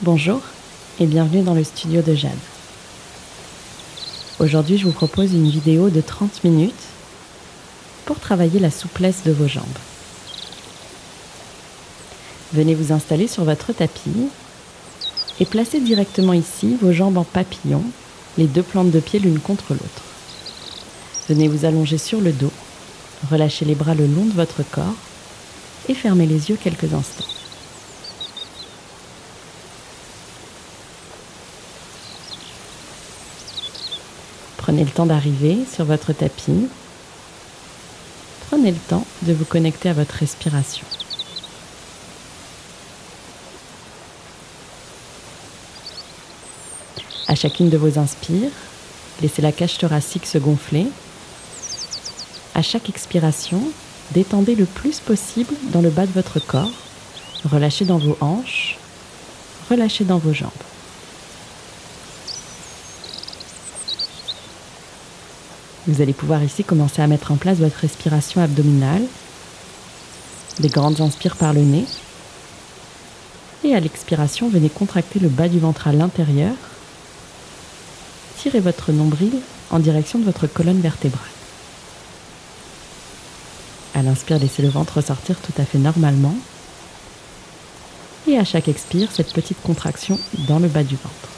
Bonjour et bienvenue dans le studio de Jade. Aujourd'hui, je vous propose une vidéo de 30 minutes pour travailler la souplesse de vos jambes. Venez vous installer sur votre tapis et placez directement ici vos jambes en papillon, les deux plantes de pied l'une contre l'autre. Venez vous allonger sur le dos, relâchez les bras le long de votre corps et fermez les yeux quelques instants. Prenez le temps d'arriver sur votre tapis. Prenez le temps de vous connecter à votre respiration. À chacune de vos inspires, laissez la cage thoracique se gonfler. À chaque expiration, détendez le plus possible dans le bas de votre corps. Relâchez dans vos hanches, relâchez dans vos jambes. Vous allez pouvoir ici commencer à mettre en place votre respiration abdominale. Des grandes inspires par le nez. Et à l'expiration, venez contracter le bas du ventre à l'intérieur. Tirez votre nombril en direction de votre colonne vertébrale. À l'inspire, laissez le ventre ressortir tout à fait normalement. Et à chaque expire, cette petite contraction dans le bas du ventre.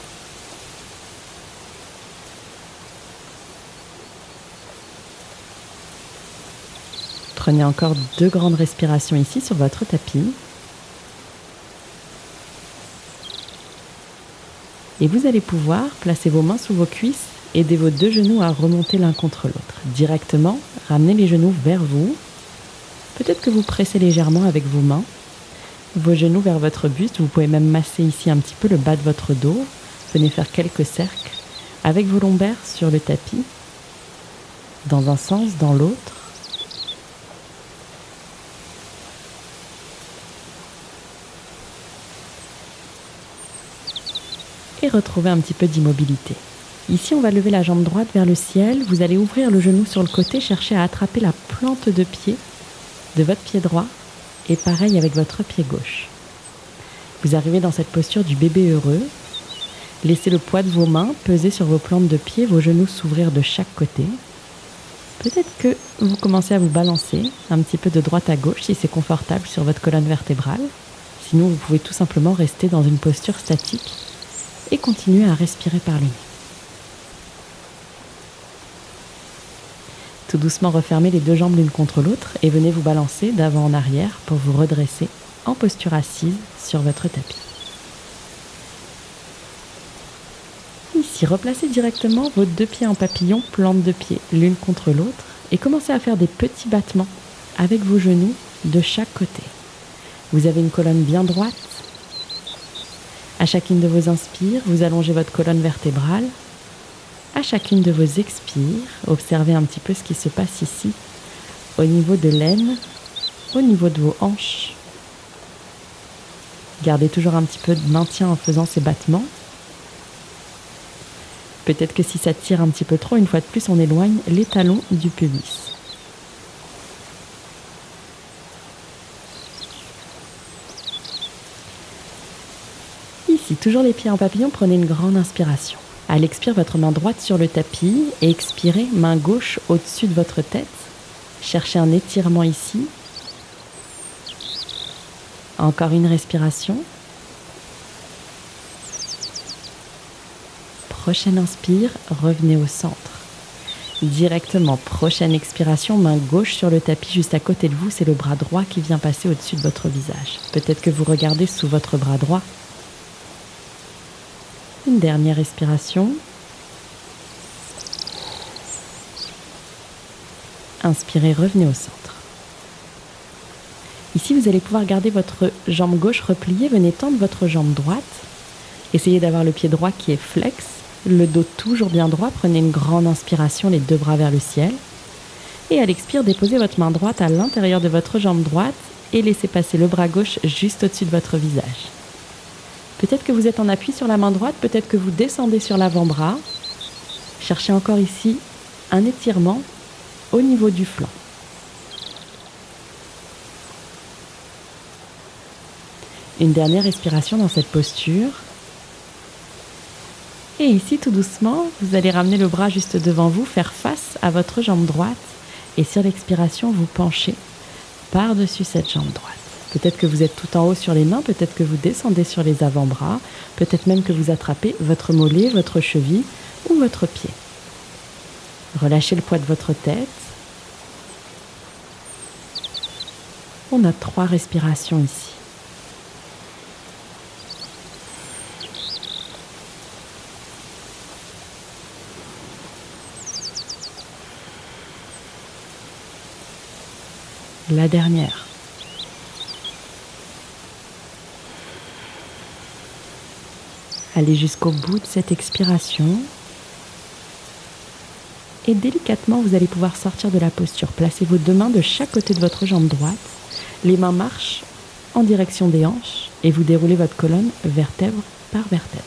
Prenez encore 2 grandes respirations ici sur votre tapis. Et vous allez pouvoir placer vos mains sous vos cuisses, aider vos 2 genoux à remonter l'un contre l'autre. Directement, ramenez les genoux vers vous. Peut-être que vous pressez légèrement avec vos mains vos genoux vers votre buste. Vous pouvez même masser ici un petit peu le bas de votre dos. Venez faire quelques cercles avec vos lombaires sur le tapis, dans un sens, dans l'autre. Et retrouver un petit peu d'immobilité. Ici, on va lever la jambe droite vers le ciel. Vous allez ouvrir le genou sur le côté, chercher à attraper la plante de pied de votre pied droit et pareil avec votre pied gauche. Vous arrivez dans cette posture du bébé heureux. Laissez le poids de vos mains peser sur vos plantes de pied, vos genoux s'ouvrir de chaque côté. Peut-être que vous commencez à vous balancer un petit peu de droite à gauche si c'est confortable sur votre colonne vertébrale. Sinon, vous pouvez tout simplement rester dans une posture statique et continuez à respirer par le nez. Tout doucement, refermez les 2 jambes l'une contre l'autre et venez vous balancer d'avant en arrière pour vous redresser en posture assise sur votre tapis. Ici, replacez directement vos 2 pieds en papillon, plantes de pied l'une contre l'autre et commencez à faire des petits battements avec vos genoux de chaque côté. Vous avez une colonne bien droite. À chacune de vos inspires, vous allongez votre colonne vertébrale. À chacune de vos expires, observez un petit peu ce qui se passe ici, au niveau de l'aine, au niveau de vos hanches. Gardez toujours un petit peu de maintien en faisant ces battements. Peut-être que si ça tire un petit peu trop, une fois de plus, on éloigne les talons du pubis. Ici, toujours les pieds en papillon, prenez une grande inspiration. À l'expire, votre main droite sur le tapis et expirez, main gauche au-dessus de votre tête. Cherchez un étirement ici. Encore une respiration. Prochaine inspire, revenez au centre. Directement, prochaine expiration, main gauche sur le tapis juste à côté de vous, c'est le bras droit qui vient passer au-dessus de votre visage. Peut-être que vous regardez sous votre bras droit. Une dernière respiration. Inspirez, revenez au centre. Ici, vous allez pouvoir garder votre jambe gauche repliée. Venez tendre votre jambe droite. Essayez d'avoir le pied droit qui est flex. Le dos toujours bien droit. Prenez une grande inspiration, les 2 bras vers le ciel. Et à l'expire, déposez votre main droite à l'intérieur de votre jambe droite et laissez passer le bras gauche juste au-dessus de votre visage. Peut-être que vous êtes en appui sur la main droite, peut-être que vous descendez sur l'avant-bras. Cherchez encore ici un étirement au niveau du flanc. Une dernière respiration dans cette posture. Et ici, tout doucement, vous allez ramener le bras juste devant vous, faire face à votre jambe droite. Et sur l'expiration, vous penchez par-dessus cette jambe droite. Peut-être que vous êtes tout en haut sur les mains, peut-être que vous descendez sur les avant-bras, peut-être même que vous attrapez votre mollet, votre cheville ou votre pied. Relâchez le poids de votre tête. On a 3 respirations ici. La dernière. Allez jusqu'au bout de cette expiration. Et délicatement, vous allez pouvoir sortir de la posture. Placez vos 2 mains de chaque côté de votre jambe droite. Les mains marchent en direction des hanches et vous déroulez votre colonne vertèbre par vertèbre.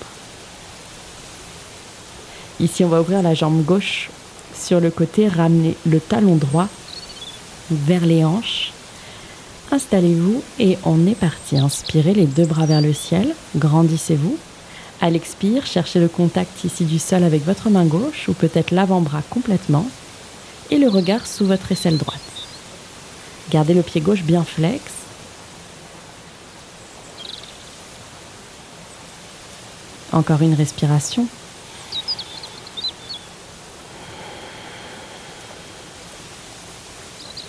Ici, on va ouvrir la jambe gauche sur le côté, ramener le talon droit vers les hanches. Installez-vous et on est parti. Inspirez les 2 bras vers le ciel, grandissez-vous. À l'expire, cherchez le contact ici du sol avec votre main gauche ou peut-être l'avant-bras complètement et le regard sous votre aisselle droite. Gardez le pied gauche bien flex. Encore une respiration.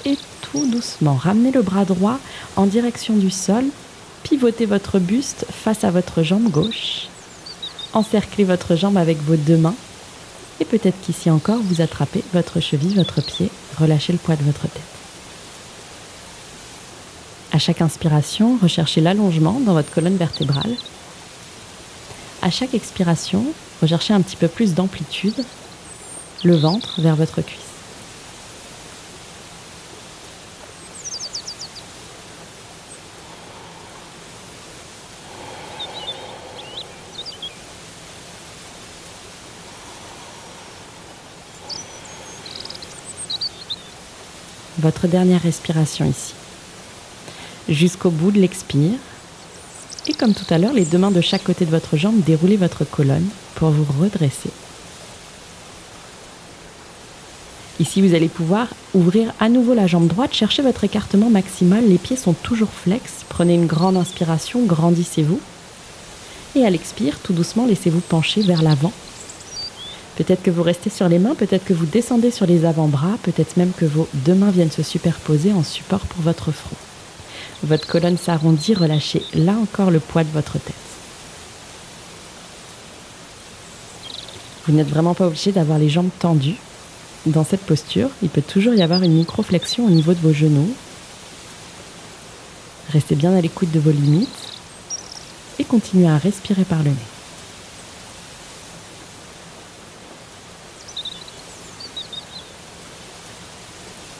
Et tout doucement, ramenez le bras droit en direction du sol. Pivotez votre buste face à votre jambe gauche. Encerclez votre jambe avec vos 2 mains. Et peut-être qu'ici encore, vous attrapez votre cheville, votre pied. Relâchez le poids de votre tête. À chaque inspiration, recherchez l'allongement dans votre colonne vertébrale. À chaque expiration, recherchez un petit peu plus d'amplitude, le ventre vers votre cuisse. Votre dernière respiration ici. Jusqu'au bout de l'expire. Et comme tout à l'heure, les 2 mains de chaque côté de votre jambe, déroulez votre colonne pour vous redresser. Ici, vous allez pouvoir ouvrir à nouveau la jambe droite, cherchez votre écartement maximal, les pieds sont toujours flex. Prenez une grande inspiration, grandissez-vous. Et à l'expire, tout doucement, laissez-vous pencher vers l'avant. Peut-être que vous restez sur les mains, peut-être que vous descendez sur les avant-bras, peut-être même que vos 2 mains viennent se superposer en support pour votre front. Votre colonne s'arrondit, relâchez là encore le poids de votre tête. Vous n'êtes vraiment pas obligé d'avoir les jambes tendues. Dans cette posture, il peut toujours y avoir une micro-flexion au niveau de vos genoux. Restez bien à l'écoute de vos limites et continuez à respirer par le nez.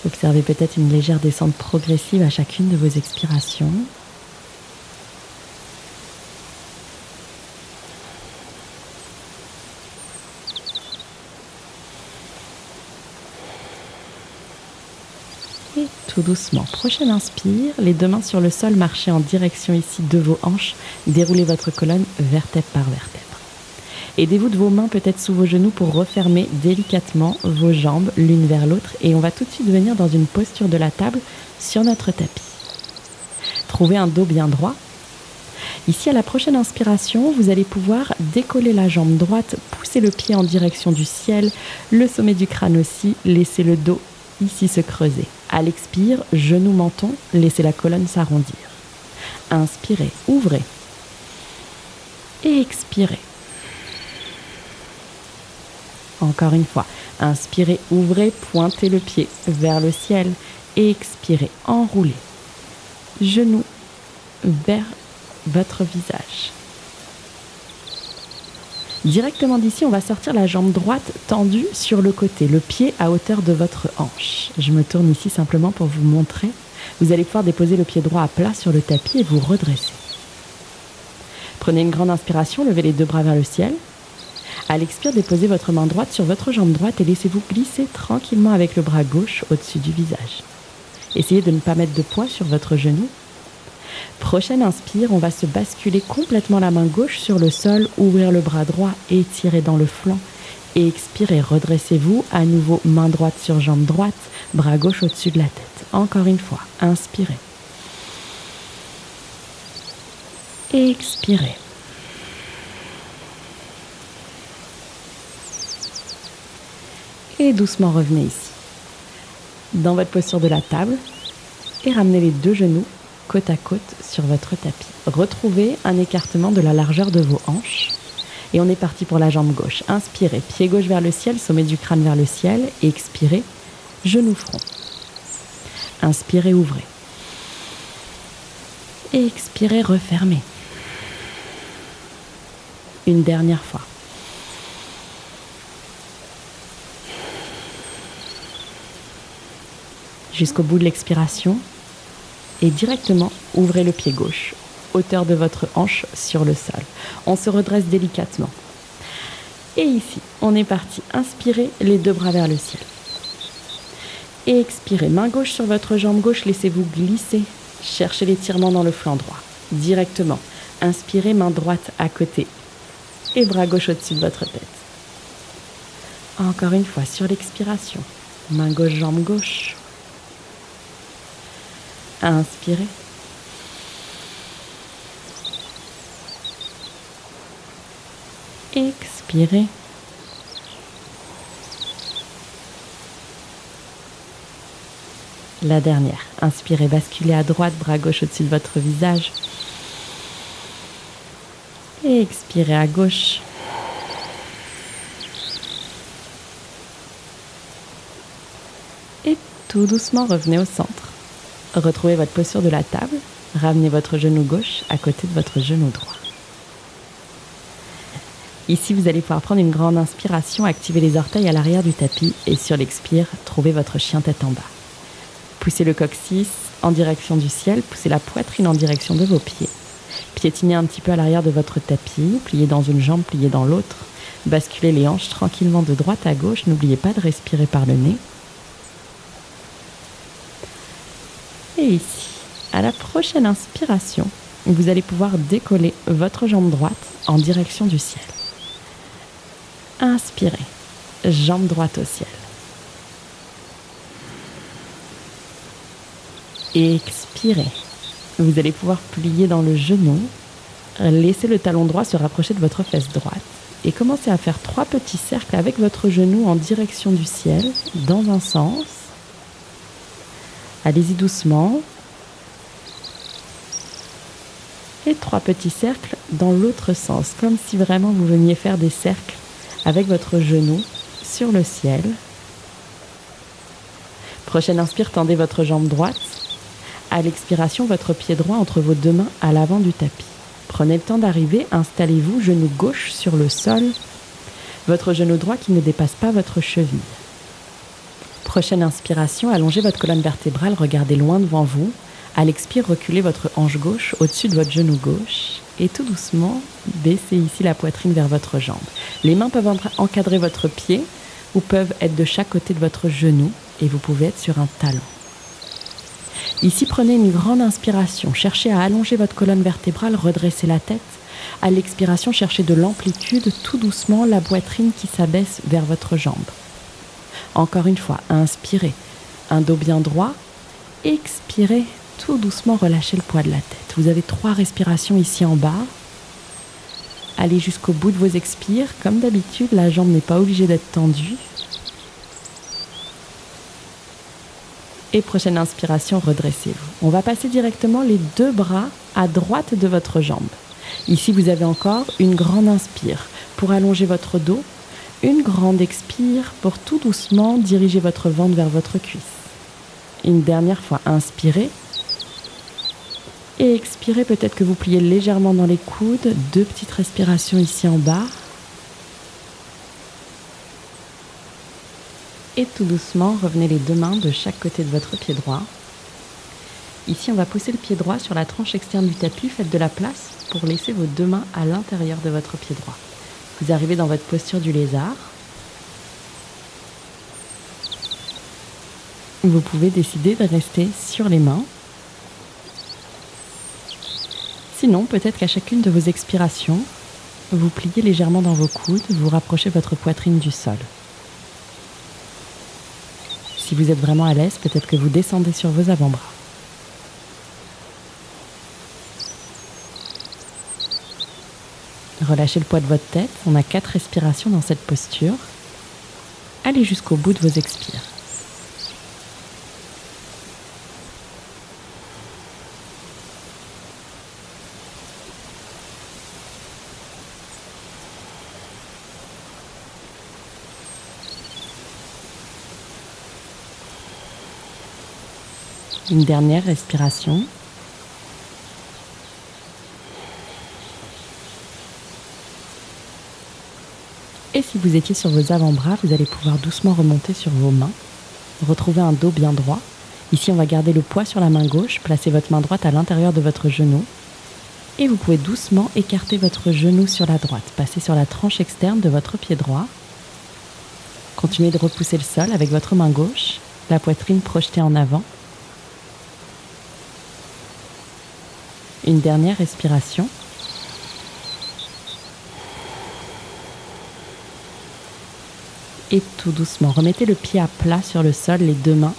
Observez peut-être une légère descente progressive à chacune de vos expirations. Et tout doucement, prochaine inspire, les 2 mains sur le sol, marchez en direction ici de vos hanches, déroulez votre colonne vertèbre par vertèbre. Aidez-vous de vos mains peut-être sous vos genoux pour refermer délicatement vos jambes l'une vers l'autre et on va tout de suite venir dans une posture de la table sur notre tapis. Trouvez un dos bien droit. Ici, à la prochaine inspiration, vous allez pouvoir décoller la jambe droite, pousser le pied en direction du ciel, le sommet du crâne aussi, laissez le dos ici se creuser. À l'expire, genou, menton, laissez la colonne s'arrondir. Inspirez, ouvrez. Et expirez. Encore une fois, inspirez, ouvrez, pointez le pied vers le ciel et expirez, enroulez. Genoux vers votre visage. Directement d'ici, on va sortir la jambe droite tendue sur le côté, le pied à hauteur de votre hanche. Je me tourne ici simplement pour vous montrer. Vous allez pouvoir déposer le pied droit à plat sur le tapis et vous redresser. Prenez une grande inspiration, levez les 2 bras vers le ciel. À l'expire, déposez votre main droite sur votre jambe droite et laissez-vous glisser tranquillement avec le bras gauche au-dessus du visage. Essayez de ne pas mettre de poids sur votre genou. Prochaine inspire, on va se basculer complètement la main gauche sur le sol, ouvrir le bras droit, étirer dans le flanc. Et expirez, redressez-vous. À nouveau, main droite sur jambe droite, bras gauche au-dessus de la tête. Encore une fois, inspirez. Expirez. Et doucement revenez ici, dans votre posture de la table, et ramenez les deux genoux côte à côte sur votre tapis. Retrouvez un écartement de la largeur de vos hanches. Et on est parti pour la jambe gauche. Inspirez, pied gauche vers le ciel, sommet du crâne vers le ciel. Et expirez, genou front. Inspirez, ouvrez. Et expirez, refermez. Une dernière fois. Jusqu'au bout de l'expiration. Et directement, ouvrez le pied gauche, hauteur de votre hanche sur le sol. On se redresse délicatement. Et ici, on est parti. Inspirez, les deux bras vers le ciel. Et expirez, main gauche sur votre jambe gauche, laissez-vous glisser. Cherchez l'étirement dans le flanc droit. Directement. Inspirez, main droite à côté. Et bras gauche au-dessus de votre tête. Encore une fois, sur l'expiration. Main gauche, jambe gauche. Inspirez. Expirez. La dernière. Inspirez, basculez à droite, bras gauche au-dessus de votre visage. Et expirez à gauche. Et tout doucement, revenez au centre. Retrouvez votre posture de la table. Ramenez votre genou gauche à côté de votre genou droit. Ici, vous allez pouvoir prendre une grande inspiration, activer les orteils à l'arrière du tapis et sur l'expire, trouvez votre chien tête en bas. Poussez le coccyx en direction du ciel, poussez la poitrine en direction de vos pieds. Piétinez un petit peu à l'arrière de votre tapis, pliez dans une jambe, pliez dans l'autre. Basculez les hanches tranquillement de droite à gauche, n'oubliez pas de respirer par le nez. Et ici, à la prochaine inspiration, vous allez pouvoir décoller votre jambe droite en direction du ciel. Inspirez, jambe droite au ciel. Expirez. Vous allez pouvoir plier dans le genou, laissez le talon droit se rapprocher de votre fesse droite et commencez à faire 3 petits cercles avec votre genou en direction du ciel, dans un sens. Allez-y doucement. Et 3 petits cercles dans l'autre sens, comme si vraiment vous veniez faire des cercles avec votre genou sur le ciel. Prochaine inspire, tendez votre jambe droite. À l'expiration, votre pied droit entre vos deux mains à l'avant du tapis. Prenez le temps d'arriver, installez-vous, genou gauche sur le sol. Votre genou droit qui ne dépasse pas votre cheville. Prochaine inspiration, allongez votre colonne vertébrale, regardez loin devant vous. À l'expire, reculez votre hanche gauche au-dessus de votre genou gauche. Et tout doucement, baissez ici la poitrine vers votre jambe. Les mains peuvent encadrer votre pied ou peuvent être de chaque côté de votre genou et vous pouvez être sur un talon. Ici, prenez une grande inspiration. Cherchez à allonger votre colonne vertébrale, redressez la tête. À l'expiration, cherchez de l'amplitude, tout doucement, la poitrine qui s'abaisse vers votre jambe. Encore une fois, inspirez, un dos bien droit. Expirez, tout doucement, relâchez le poids de la tête. Vous avez 3 respirations ici en bas. Allez jusqu'au bout de vos expires. Comme d'habitude, la jambe n'est pas obligée d'être tendue. Et prochaine inspiration, redressez-vous. On va passer directement les 2 bras à droite de votre jambe. Ici, vous avez encore une grande inspire pour allonger votre dos. Une grande expire pour tout doucement diriger votre ventre vers votre cuisse. Une dernière fois, inspirez. Et expirez, peut-être que vous pliez légèrement dans les coudes. 2 petites respirations ici en bas. Et tout doucement, revenez les 2 mains de chaque côté de votre pied droit. Ici, on va pousser le pied droit sur la tranche externe du tapis. Faites de la place pour laisser vos 2 mains à l'intérieur de votre pied droit. Vous arrivez dans votre posture du lézard. Vous pouvez décider de rester sur les mains. Sinon, peut-être qu'à chacune de vos expirations, vous pliez légèrement dans vos coudes, vous rapprochez votre poitrine du sol. Si vous êtes vraiment à l'aise, peut-être que vous descendez sur vos avant-bras. Relâchez le poids de votre tête. On a 4 respirations dans cette posture. Allez jusqu'au bout de vos expires. Une dernière respiration. Et si vous étiez sur vos avant-bras, vous allez pouvoir doucement remonter sur vos mains. Retrouvez un dos bien droit. Ici, on va garder le poids sur la main gauche. Placez votre main droite à l'intérieur de votre genou. Et vous pouvez doucement écarter votre genou sur la droite. Passez sur la tranche externe de votre pied droit. Continuez de repousser le sol avec votre main gauche. La poitrine projetée en avant. Une dernière respiration. Et tout doucement, remettez le pied à plat sur le sol, les 2 mains,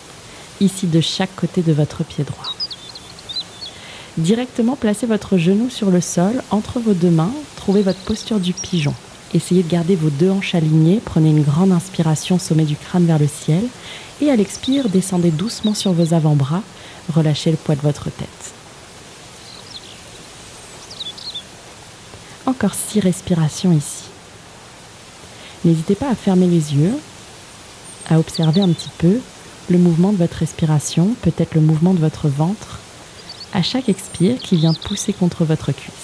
ici de chaque côté de votre pied droit. Directement placez votre genou sur le sol, entre vos 2 mains, trouvez votre posture du pigeon. Essayez de garder vos 2 hanches alignées, prenez une grande inspiration, sommet du crâne vers le ciel, et à l'expire, descendez doucement sur vos avant-bras, relâchez le poids de votre tête. Encore 6 respirations ici. N'hésitez pas à fermer les yeux, à observer un petit peu le mouvement de votre respiration, peut-être le mouvement de votre ventre, à chaque expire qui vient pousser contre votre cuisse.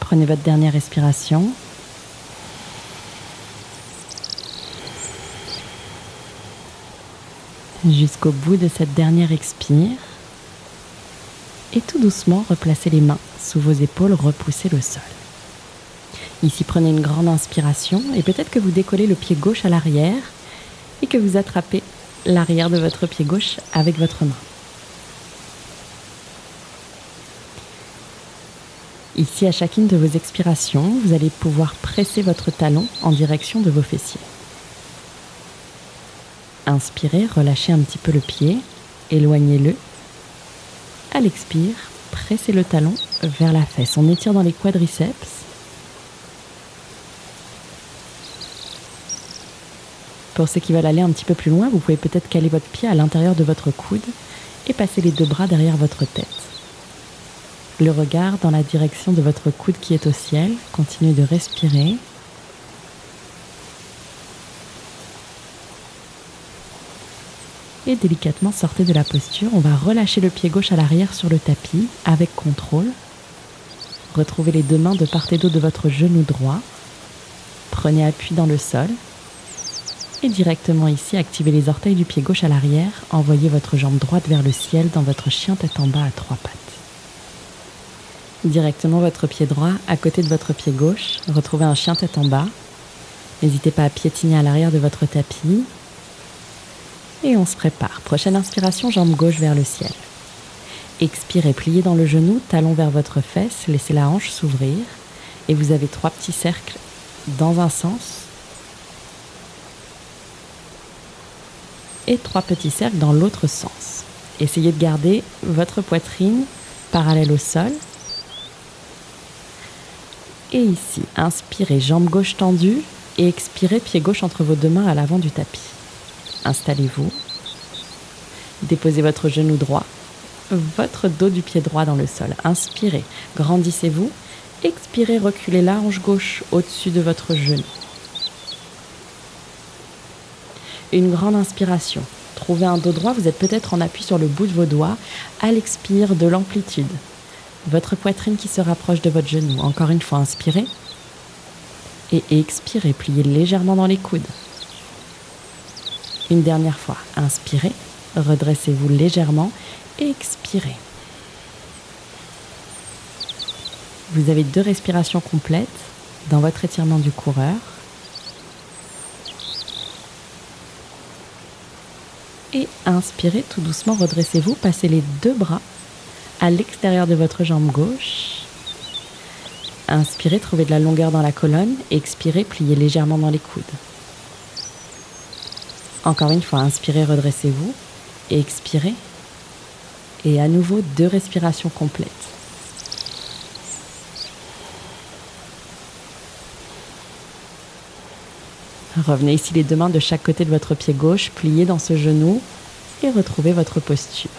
Prenez votre dernière respiration. Jusqu'au bout de cette dernière expire. Et tout doucement, replacez les mains sous vos épaules, repoussez le sol. Ici, prenez une grande inspiration et peut-être que vous décollez le pied gauche à l'arrière et que vous attrapez l'arrière de votre pied gauche avec votre main. Ici, à chacune de vos expirations, vous allez pouvoir presser votre talon en direction de vos fessiers. Inspirez, relâchez un petit peu le pied, éloignez-le. À l'expire, pressez le talon vers la fesse. On étire dans les quadriceps. Pour ceux qui veulent aller un petit peu plus loin, vous pouvez peut-être caler votre pied à l'intérieur de votre coude et passer les 2 bras derrière votre tête. Le regard dans la direction de votre coude qui est au ciel. Continuez de respirer. Et délicatement sortez de la posture. On va relâcher le pied gauche à l'arrière sur le tapis avec contrôle. Retrouvez les 2 mains de part et d'autre de votre genou droit. Prenez appui dans le sol. Et directement ici, activez les orteils du pied gauche à l'arrière. Envoyez votre jambe droite vers le ciel dans votre chien tête en bas à 3 pattes. Directement votre pied droit à côté de votre pied gauche. Retrouvez un chien tête en bas. N'hésitez pas à piétiner à l'arrière de votre tapis. Et on se prépare. Prochaine inspiration, jambe gauche vers le ciel. Expirez, pliez dans le genou, talon vers votre fesse, laissez la hanche s'ouvrir. Et vous avez 3 petits cercles dans un sens. Et 3 petits cercles dans l'autre sens. Essayez de garder votre poitrine parallèle au sol. Et ici, inspirez, jambe gauche tendue et expirez, pied gauche entre vos 2 mains à l'avant du tapis. Installez-vous. Déposez votre genou droit, votre dos du pied droit dans le sol. Inspirez, grandissez-vous. Expirez, reculez la hanche gauche au-dessus de votre genou. Une grande inspiration. Trouvez un dos droit, vous êtes peut-être en appui sur le bout de vos doigts. À l'expire, de l'amplitude. Votre poitrine qui se rapproche de votre genou. Encore une fois, inspirez. Et expirez, pliez légèrement dans les coudes. Une dernière fois, inspirez, redressez-vous légèrement et expirez. Vous avez 2 respirations complètes dans votre étirement du coureur. Et inspirez tout doucement, redressez-vous, passez les 2 bras à l'extérieur de votre jambe gauche. Inspirez, trouvez de la longueur dans la colonne. Expirez, pliez légèrement dans les coudes. Encore une fois, inspirez, redressez-vous. Et expirez. Et à nouveau, 2 respirations complètes. Revenez ici les 2 mains de chaque côté de votre pied gauche, pliez dans ce genou et retrouvez votre posture.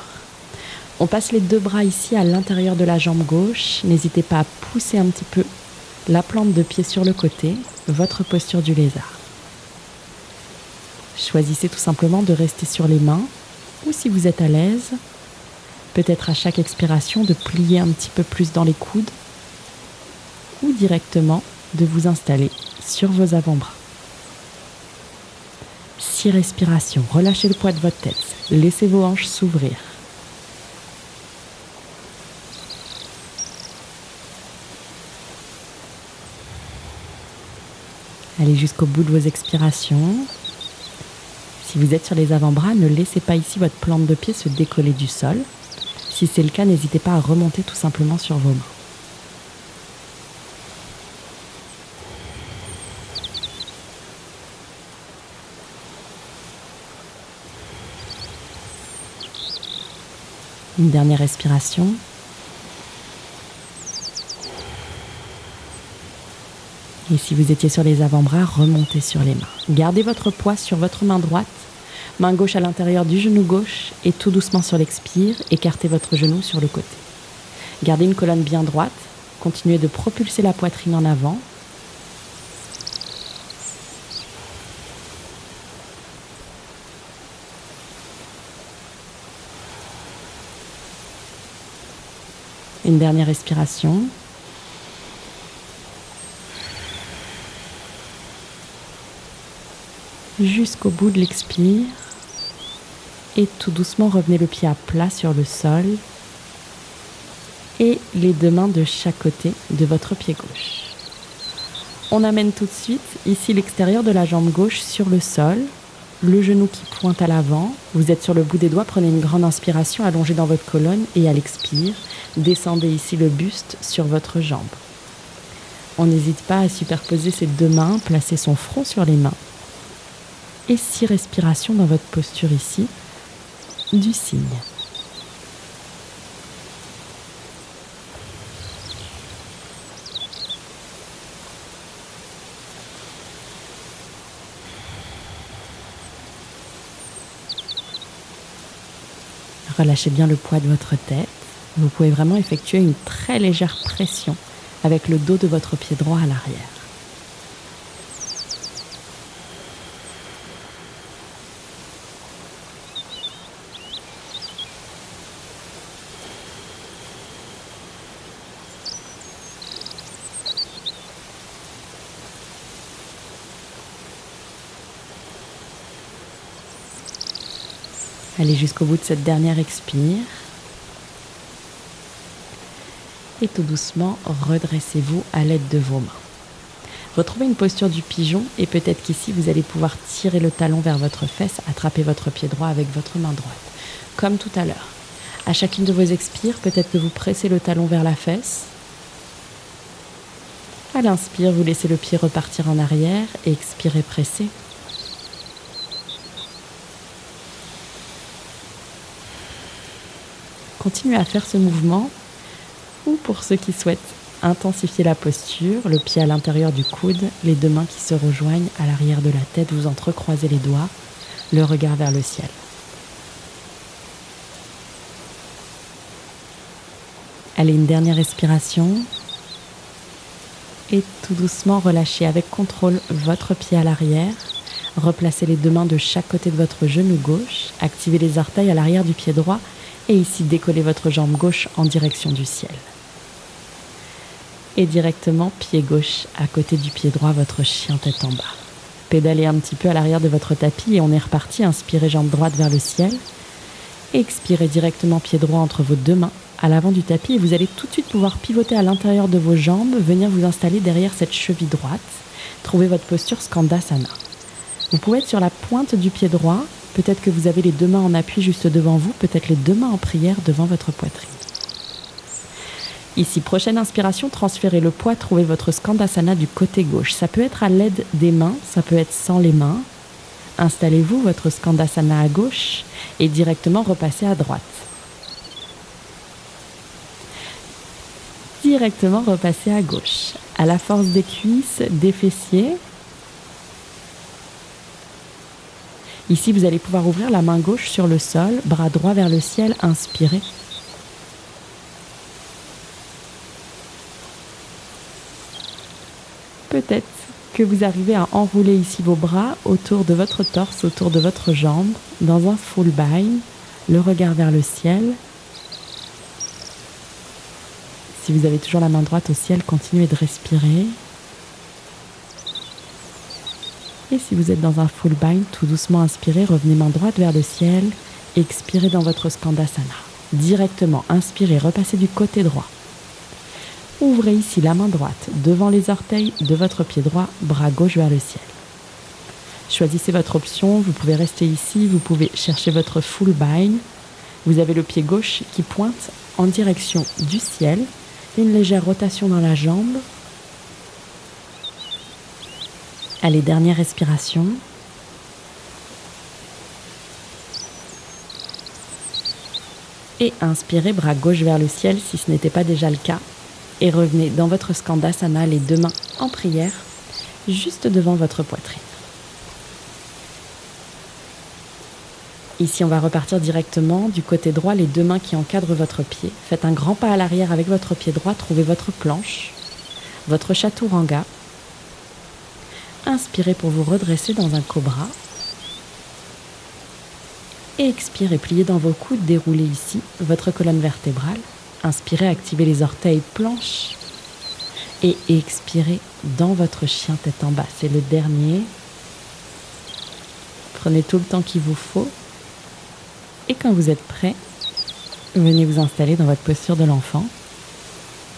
On passe les 2 bras ici à l'intérieur de la jambe gauche. N'hésitez pas à pousser un petit peu la plante de pied sur le côté, votre posture du lézard. Choisissez tout simplement de rester sur les mains ou si vous êtes à l'aise, peut-être à chaque expiration de plier un petit peu plus dans les coudes ou directement de vous installer sur vos avant-bras. 6 respirations, relâchez le poids de votre tête, laissez vos hanches s'ouvrir. Allez jusqu'au bout de vos expirations. Si vous êtes sur les avant-bras, ne laissez pas ici votre plante de pied se décoller du sol. Si c'est le cas, n'hésitez pas à remonter tout simplement sur vos mains. Une dernière respiration. Et si vous étiez sur les avant-bras, remontez sur les mains. Gardez votre poids sur votre main droite, main gauche à l'intérieur du genou gauche et tout doucement sur l'expire, écartez votre genou sur le côté. Gardez une colonne bien droite, continuez de propulser la poitrine en avant. Une dernière respiration. Jusqu'au bout de l'expire. Et tout doucement, revenez le pied à plat sur le sol. Et les 2 mains de chaque côté de votre pied gauche. On amène tout de suite ici l'extérieur de la jambe gauche sur le sol. Le genou qui pointe à l'avant. Vous êtes sur le bout des doigts, prenez une grande inspiration, allongée dans votre colonne et à l'expire, descendez ici le buste sur votre jambe. On n'hésite pas à superposer ces 2 mains, placer son front sur les mains. Et 6 respirations dans votre posture ici, du cygne. Relâchez bien le poids de votre tête. Vous pouvez vraiment effectuer une très légère pression avec le dos de votre pied droit à l'arrière. Allez jusqu'au bout de cette dernière expire. Et tout doucement, redressez-vous à l'aide de vos mains. Retrouvez une posture du pigeon et peut-être qu'ici, vous allez pouvoir tirer le talon vers votre fesse, attraper votre pied droit avec votre main droite. Comme tout à l'heure. À chacune de vos expires, peut-être que vous pressez le talon vers la fesse. À l'inspire, vous laissez le pied repartir en arrière et expirez, pressez. Continuez à faire ce mouvement ou pour ceux qui souhaitent intensifier la posture, le pied à l'intérieur du coude, les 2 mains qui se rejoignent à l'arrière de la tête, vous entrecroisez les doigts, le regard vers le ciel. Allez, une dernière respiration. Et tout doucement, relâchez avec contrôle votre pied à l'arrière. Replacez les 2 mains de chaque côté de votre genou gauche. Activez les orteils à l'arrière du pied droit. Et ici, décollez votre jambe gauche en direction du ciel. Et directement, pied gauche à côté du pied droit, votre chien tête en bas. Pédalez un petit peu à l'arrière de votre tapis et on est reparti. Inspirez jambe droite vers le ciel. Expirez directement pied droit entre vos 2 mains à l'avant du tapis et vous allez tout de suite pouvoir pivoter à l'intérieur de vos jambes, venir vous installer derrière cette cheville droite. Trouvez votre posture Skandasana. Vous pouvez être sur la pointe du pied droit, peut-être que vous avez les deux mains en appui juste devant vous, peut-être les deux mains en prière devant votre poitrine. Ici, prochaine inspiration, transférez le poids, trouvez votre Skandasana du côté gauche. Ça peut être à l'aide des mains, ça peut être sans les mains. Installez-vous votre Skandasana à gauche et directement repassez à droite. Directement repassez à gauche. À la force des cuisses, des fessiers. Ici, vous allez pouvoir ouvrir la main gauche sur le sol, bras droit vers le ciel, inspirez. Peut-être que vous arrivez à enrouler ici vos bras autour de votre torse, autour de votre jambe, dans un full bind, le regard vers le ciel. Si vous avez toujours la main droite au ciel, continuez de respirer. Et si vous êtes dans un full bind, tout doucement inspirez, revenez main droite vers le ciel, expirez dans votre Skandasana. Directement, inspirez, repassez du côté droit. Ouvrez ici la main droite devant les orteils de votre pied droit, bras gauche vers le ciel. Choisissez votre option, vous pouvez rester ici, vous pouvez chercher votre full bind. Vous avez le pied gauche qui pointe en direction du ciel, une légère rotation dans la jambe. Allez, dernière respiration. Et inspirez, bras gauche vers le ciel si ce n'était pas déjà le cas. Et revenez dans votre Skandasana, les deux mains en prière, juste devant votre poitrine. Ici, on va repartir directement du côté droit, les deux mains qui encadrent votre pied. Faites un grand pas à l'arrière avec votre pied droit, trouvez votre planche, votre chaturanga. Inspirez pour vous redresser dans un cobra. Et expirez, pliez dans vos coudes, déroulez ici votre colonne vertébrale. Inspirez, activez les orteils, planche. Et expirez dans votre chien tête en bas. C'est le dernier. Prenez tout le temps qu'il vous faut. Et quand vous êtes prêt, venez vous installer dans votre posture de l'enfant.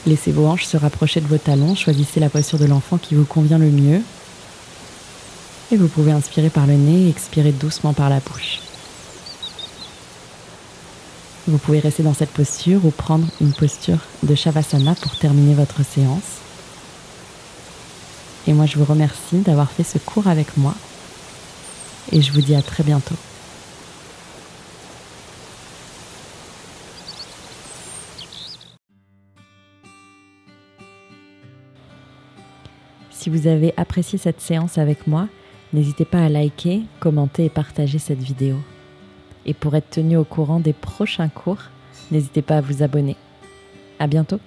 Laissez vos hanches se rapprocher de vos talons. Choisissez la posture de l'enfant qui vous convient le mieux. Et vous pouvez inspirer par le nez et expirer doucement par la bouche. Vous pouvez rester dans cette posture ou prendre une posture de Shavasana pour terminer votre séance. Et moi, je vous remercie d'avoir fait ce cours avec moi. Et je vous dis à très bientôt. Si vous avez apprécié cette séance avec moi, n'hésitez pas à liker, commenter et partager cette vidéo. Et pour être tenu au courant des prochains cours, n'hésitez pas à vous abonner. À bientôt.